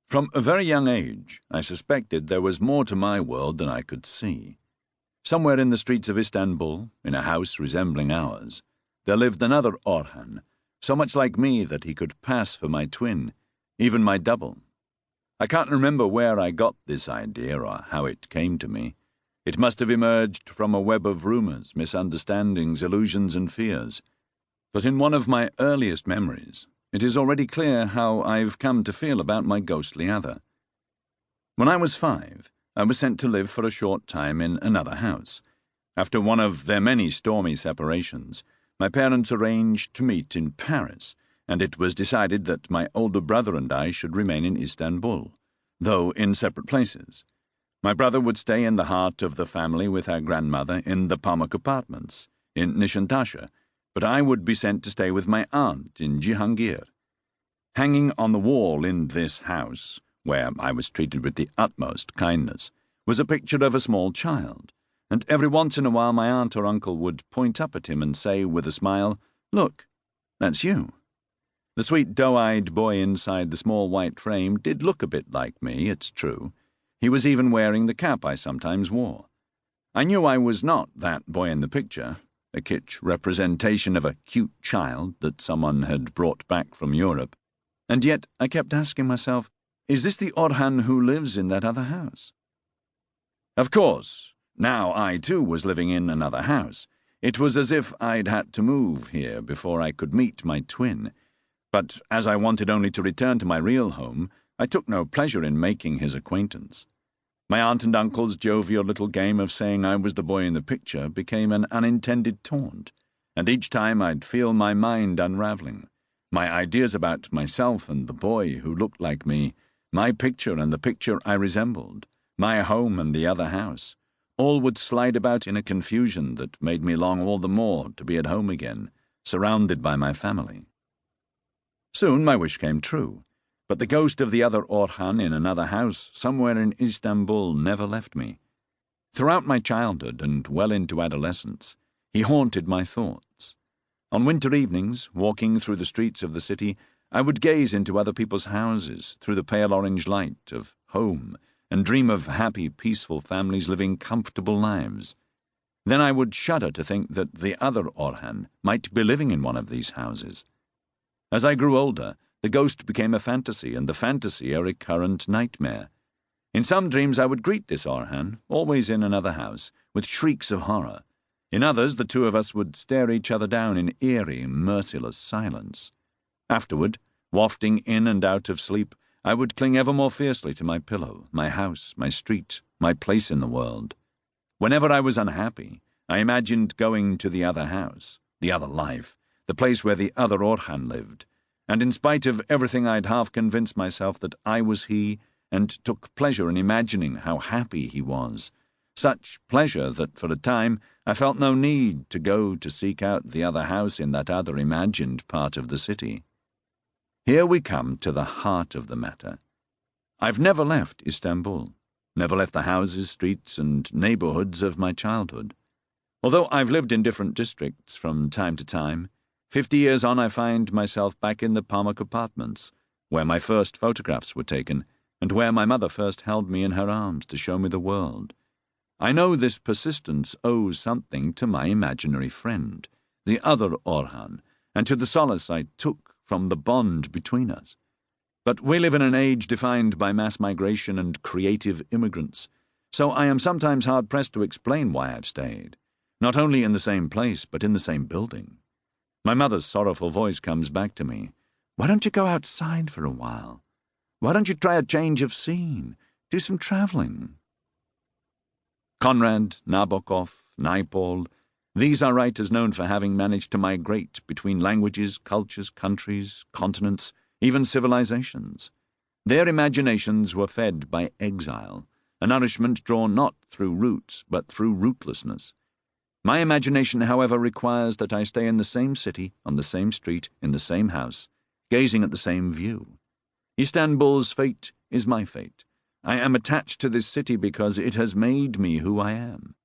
From a very young age, I suspected there was more to my world than I could see. Somewhere in the streets of Istanbul, in a house resembling ours, there lived another Orhan, so much like me that he could pass for my twin, even my double. I can't remember where I got this idea or how it came to me. It must have emerged from a web of rumours, misunderstandings, illusions and fears. But in one of my earliest memories, it is already clear how I've come to feel about my ghostly other. When I was 5, I was sent to live for a short time in another house. After one of their many stormy separations, my parents arranged to meet in Paris, and it was decided that my older brother and I should remain in Istanbul, though in separate places. My brother would stay in the heart of the family with our grandmother in the Pamuk apartments in Nişantaşı, but I would be sent to stay with my aunt in Cihangir. Hanging on the wall in this house, where I was treated with the utmost kindness, was a picture of a small child, and every once in a while my aunt or uncle would point up at him and say with a smile, "Look, that's you." The sweet doe-eyed boy inside the small white frame did look a bit like me, it's true. He was even wearing the cap I sometimes wore. I knew I was not that boy in the picture, a kitsch representation of a cute child that someone had brought back from Europe, and yet I kept asking myself, is this the Orhan who lives in that other house? Of course, now I too was living in another house. It was as if I'd had to move here before I could meet my twin, but as I wanted only to return to my real home, I took no pleasure in making his acquaintance. My aunt and uncle's jovial little game of saying I was the boy in the picture became an unintended taunt, and each time I'd feel my mind unravelling. My ideas about myself and the boy who looked like me, my picture and the picture I resembled, my home and the other house, all would slide about in a confusion that made me long all the more to be at home again, surrounded by my family. Soon my wish came true. But the ghost of the other Orhan in another house somewhere in Istanbul never left me. Throughout my childhood and well into adolescence, he haunted my thoughts. On winter evenings, walking through the streets of the city, I would gaze into other people's houses through the pale orange light of home and dream of happy, peaceful families living comfortable lives. Then I would shudder to think that the other Orhan might be living in one of these houses. As I grew older, the ghost became a fantasy, and the fantasy a recurrent nightmare. In some dreams I would greet this Orhan, always in another house, with shrieks of horror. In others the two of us would stare each other down in eerie, merciless silence. Afterward, wafting in and out of sleep, I would cling ever more fiercely to my pillow, my house, my street, my place in the world. Whenever I was unhappy, I imagined going to the other house, the other life, the place where the other Orhan lived, and in spite of everything I'd half convinced myself that I was he, and took pleasure in imagining how happy he was. Such pleasure that for a time I felt no need to go to seek out the other house in that other imagined part of the city. Here we come to the heart of the matter. I've never left Istanbul, never left the houses, streets, and neighbourhoods of my childhood. Although I've lived in different districts from time to time, 50 years on I find myself back in the Pamuk apartments, where my first photographs were taken, and where my mother first held me in her arms to show me the world. I know this persistence owes something to my imaginary friend, the other Orhan, and to the solace I took from the bond between us. But we live in an age defined by mass migration and creative immigrants, so I am sometimes hard-pressed to explain why I've stayed, not only in the same place, but in the same building. My mother's sorrowful voice comes back to me. Why don't you go outside for a while? Why don't you try a change of scene? Do some travelling. Conrad, Nabokov, Naipaul, these are writers known for having managed to migrate between languages, cultures, countries, continents, even civilizations. Their imaginations were fed by exile, a nourishment drawn not through roots, but through rootlessness. My imagination, however, requires that I stay in the same city, on the same street, in the same house, gazing at the same view. Istanbul's fate is my fate. I am attached to this city because it has made me who I am.